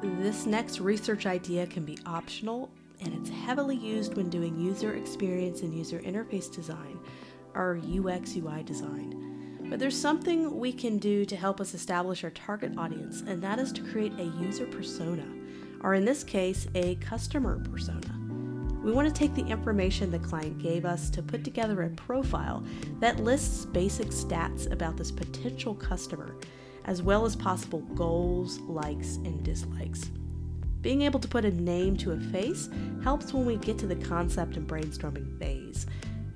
This next research idea can be optional, and it's heavily used when doing user experience and user interface design, or UX UI design. But there's something we can do to help us establish our target audience, and that is to create a user persona, or in this case, a customer persona. We want to take the information the client gave us to put together a profile that lists basic stats about this potential customer, as well as possible goals, likes, and dislikes. Being able to put a name to a face helps when we get to the concept and brainstorming phase.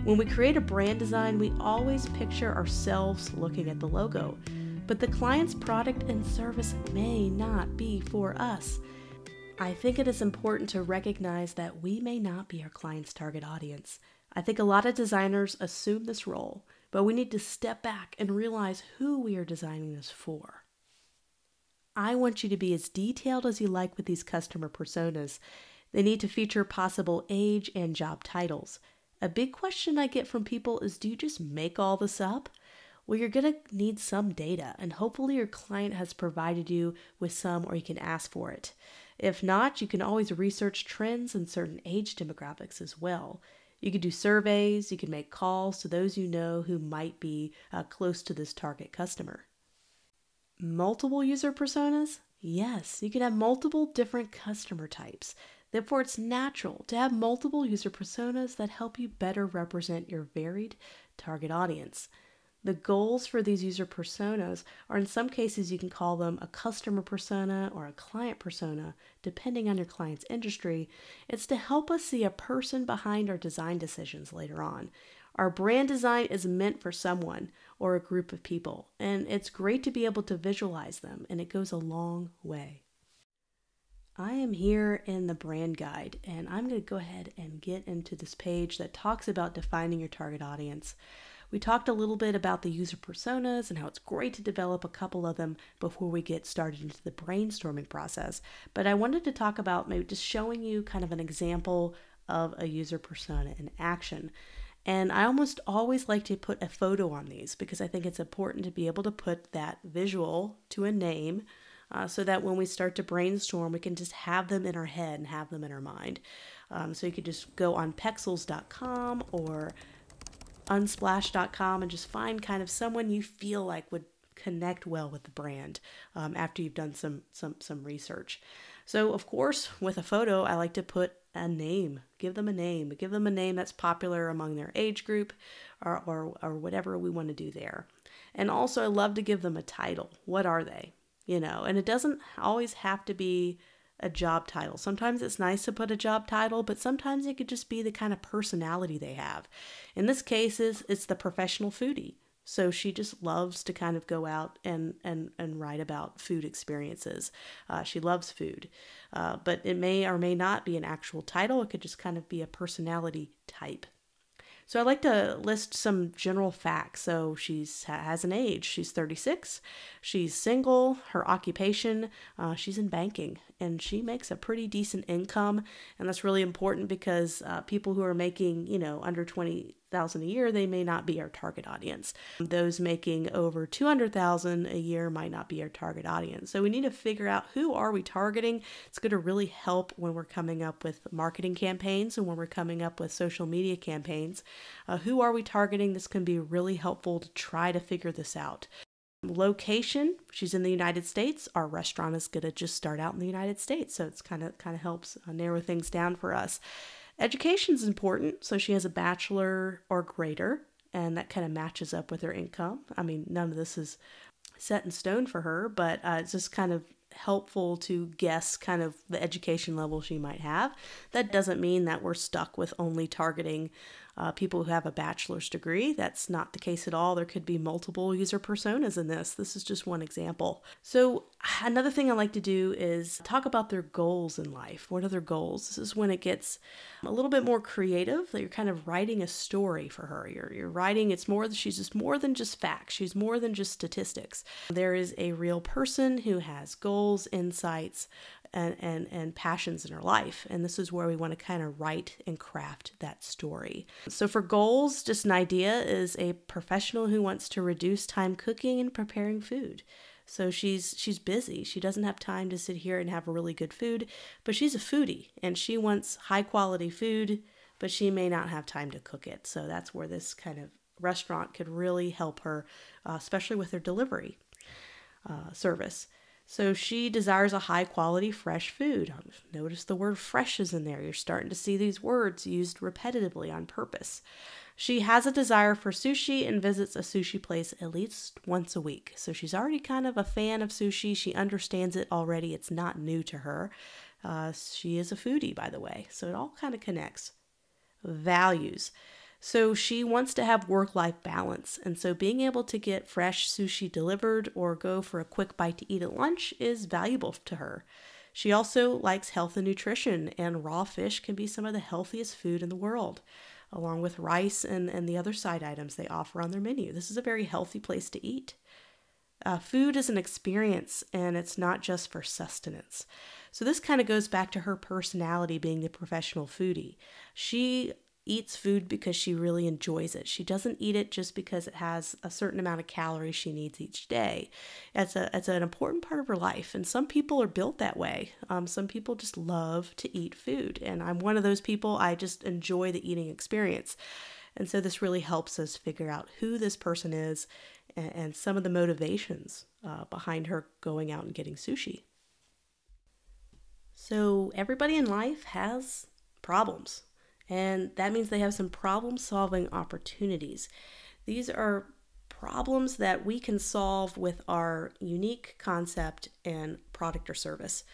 When we create a brand design, we always picture ourselves looking at the logo, but the client's product and service may not be for us. I think it is important to recognize that we may not be our client's target audience. I think a lot of designers assume this role, but we need to step back and realize who we are designing this for. I want you to be as detailed as you like with these customer personas. They need to feature possible age and job titles. A big question I get from people is, do you just make all this up? Well, you're going to need some data, and hopefully your client has provided you with some, or you can ask for it. If not, you can always research trends in certain age demographics as well. You can do surveys, you can make calls to those you know who might be close to this target customer. Multiple user personas? Yes, you can have multiple different customer types. Therefore, it's natural to have multiple user personas that help you better represent your varied target audience. The goals for these user personas are, in some cases, you can call them a customer persona or a client persona, depending on your client's industry. It's to help us see a person behind our design decisions later on. Our brand design is meant for someone or a group of people, and it's great to be able to visualize them, and it goes a long way. I am here in the brand guide, and I'm going to go ahead and get into this page that talks about defining your target audience. We talked a little bit about the user personas and how it's great to develop a couple of them before we get started into the brainstorming process. But I wanted to talk about maybe just showing you kind of an example of a user persona in action. And I almost always like to put a photo on these because I think it's important to be able to put that visual to a name so that when we start to brainstorm, we can just have them in our head and have them in our mind. So you could just go on Pexels.com or Unsplash.com and just find kind of someone you feel like would connect well with the brand after you've done some research. So of course, with a photo, I like to put a name. Give them a name. Give them a name that's popular among their age group or whatever we want to do there. And also, I love to give them a title. What are they? And it doesn't always have to be a job title. Sometimes it's nice to put a job title, but sometimes it could just be the kind of personality they have. In this case, it's the professional foodie. So she just loves to kind of go out and write about food experiences. She loves food, but it may or may not be an actual title. It could just kind of be a personality type. So I like to list some general facts. So she has an age. She's 36. She's single. Her occupation, she's in banking, and she makes a pretty decent income. And that's really important because people who are making, under $20,000 a year, they may not be our target audience. Those making over $200,000 a year might not be our target audience. So we need to figure out who are we targeting. It's going to really help when we're coming up with marketing campaigns and when we're coming up with social media campaigns. Who are we targeting? This can be really helpful to try to figure this out. Location, she's in the United States. Our restaurant is going to just start out in the United States, so it's kind of helps narrow things down for us. Education is important, so she has a bachelor or greater, and that kind of matches up with her income. I mean, none of this is set in stone for her, but it's just kind of helpful to guess kind of the education level she might have. That doesn't mean that we're stuck with only targeting people who have a bachelor's degree. That's not the case at all. There could be multiple user personas in this. This is just one example. So another thing I like to do is talk about their goals in life. What are their goals? This is when it gets a little bit more creative, that you're kind of writing a story for her. You're writing, she's just more than just facts. She's more than just statistics. There is a real person who has goals, insights, and passions in her life. And this is where we want to kind of write and craft that story. So for goals, just an idea is a professional who wants to reduce time cooking and preparing food. So she's busy. She doesn't have time to sit here and have really good food, but she's a foodie and she wants high quality food, but she may not have time to cook it. So that's where this kind of restaurant could really help her, especially with their delivery service. So she desires a high quality fresh food. Notice the word fresh is in there. You're starting to see these words used repetitively on purpose. She has a desire for sushi and visits a sushi place at least once a week. So she's already kind of a fan of sushi. She understands it already. It's not new to her. She is a foodie, by the way. So it all kind of connects. Values. So she wants to have work-life balance, and so being able to get fresh sushi delivered or go for a quick bite to eat at lunch is valuable to her. She also likes health and nutrition, and raw fish can be some of the healthiest food in the world, along with rice and the other side items they offer on their menu. This is a very healthy place to eat. Food is an experience, and it's not just for sustenance. So this kind of goes back to her personality being the professional foodie. She eats food because she really enjoys it. She doesn't eat it just because it has a certain amount of calories she needs each day. It's an important part of her life, and some people are built that way. Some people just love to eat food, and I'm one of those people. I just enjoy the eating experience. And so this really helps us figure out who this person is and some of the motivations behind her going out and getting sushi. So everybody in life has problems. And that means they have some problem-solving opportunities. These are problems that we can solve with our unique concept and product or service.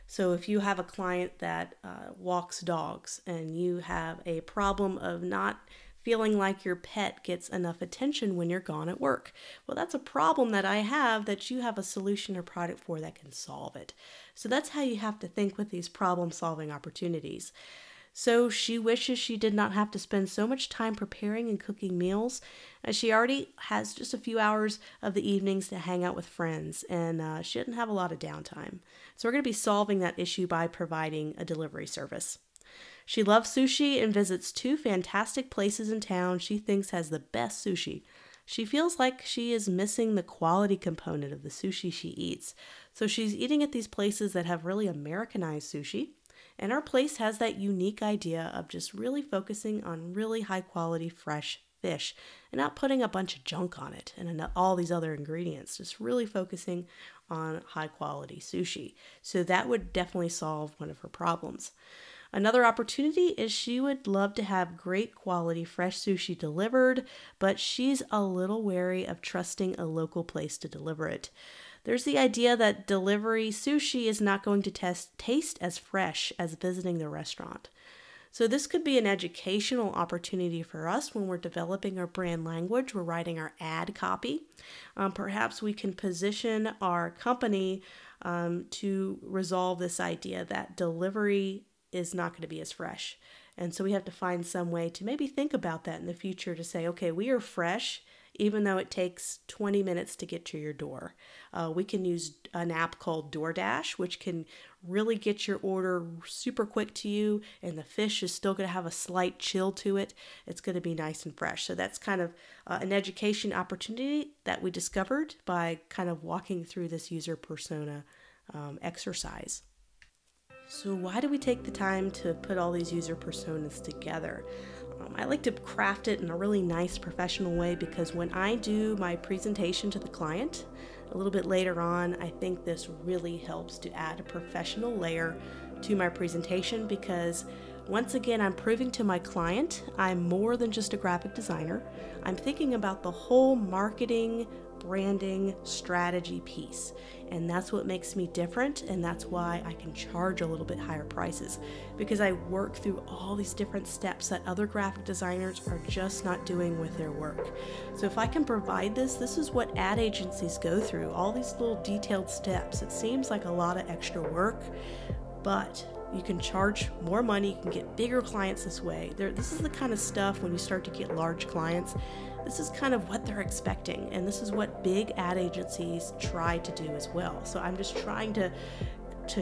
So if you have a client that walks dogs and you have a problem of not feeling like your pet gets enough attention when you're gone at work, well, that's a problem that I have that you have a solution or product for that can solve it. So that's how you have to think with these problem-solving opportunities. So she wishes she did not have to spend so much time preparing and cooking meals, as she already has just a few hours of the evenings to hang out with friends, and she didn't have a lot of downtime. So we're going to be solving that issue by providing a delivery service. She loves sushi and visits 2 fantastic places in town she thinks has the best sushi. She feels like she is missing the quality component of the sushi she eats. So she's eating at these places that have really Americanized sushi. And our place has that unique idea of just really focusing on really high quality fresh fish and not putting a bunch of junk on it and all these other ingredients, just really focusing on high quality sushi. So that would definitely solve one of her problems. Another opportunity is she would love to have great quality fresh sushi delivered, but she's a little wary of trusting a local place to deliver it. There's the idea that delivery sushi is not going to taste as fresh as visiting the restaurant. So this could be an educational opportunity for us when we're developing our brand language, we're writing our ad copy. Perhaps we can position our company to resolve this idea that delivery is not going to be as fresh. And so we have to find some way to maybe think about that in the future to say, okay, we are fresh, even though it takes 20 minutes to get to your door. We can use an app called DoorDash, which can really get your order super quick to you, and the fish is still going to have a slight chill to it. It's going to be nice and fresh. So that's kind of an education opportunity that we discovered by kind of walking through this user persona exercise. So why do we take the time to put all these user personas together? I like to craft it in a really nice professional way because when I do my presentation to the client a little bit later on, I think this really helps to add a professional layer to my presentation because once again, I'm proving to my client I'm more than just a graphic designer. I'm thinking about the whole marketing, branding, strategy piece. And that's what makes me different, and that's why I can charge a little bit higher prices, because I work through all these different steps that other graphic designers are just not doing with their work. So if I can provide this is what ad agencies go through, all these little detailed steps. It seems like a lot of extra work, but you can charge more money, you can get bigger clients this way. This is the kind of stuff when you start to get large clients, this is kind of what they're expecting, and this is what big ad agencies try to do as well. So I'm just trying to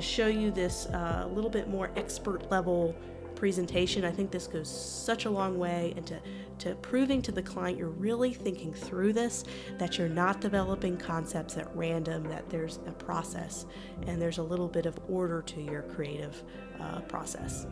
show you this little bit more expert level presentation. I think this goes such a long way into proving to the client you're really thinking through this, that you're not developing concepts at random, that there's a process and there's a little bit of order to your creative process.